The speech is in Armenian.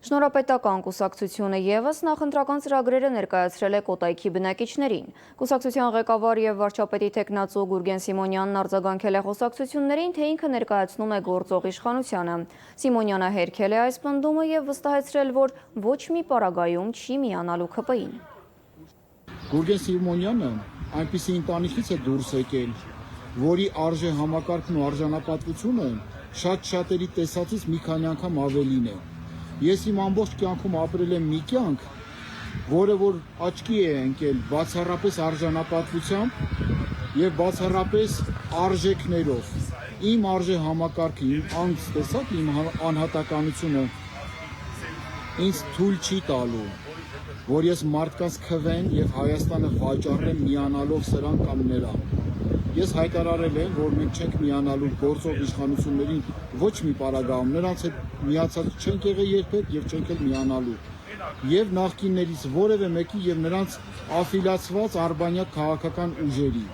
Շնորհապետական կուսակցությունը ևս նախընտրական ծրագրերը ներկայացրել է Կոտայքի բնակիչներին։ Կուսակցության ղեկավար եւ վարչապետի տեխնացու Գուրգեն Սիմոնյանն արձագանքել է խոսակցություններին, թե ինքը ներկայացնում է գործող իշխանությանը։ Սիմոնյանը հերքել է այս պնդումը եւ վստահեցրել, որ ոչ մի պարագայում չի միանալու ՔՊ-ին։ Գուրգեն Սիմոնյանը այնպիսի ընտանիքից է դուրս եկել, որի արժե համակարգն ու արժանապատվությունը շատ-շատերի տեսածից մի քանի անգամ ավելին է։ Ես իմ ամբողջ կյանքում ապրել եմ մի կյանք, որը որ աչքի է ընկել բացառապես արժանապատվությամբ եւ բացառապես արժեքներով։ Իմ արժե համակարգը, իմ անձ տեսակ, իմ անհատականությունը ինձ թույլ չի տալու, որ ես մարդկանց քվեն եւ Հայաստանը վաճառեմ միանալով սրան կամ նրան։ Ես հայտարարել եմ, որ մենք չենք միանալու գործող իշխանություններին ոչ մի պարագայում, նրանց հետ միացած չենք եղել երբեք եւ չենք էլ միանալու։ Եվ նախկիններից որևէ մեկի եւ նրանց աֆիլացված արբանյակ քաղաքական ուժերի։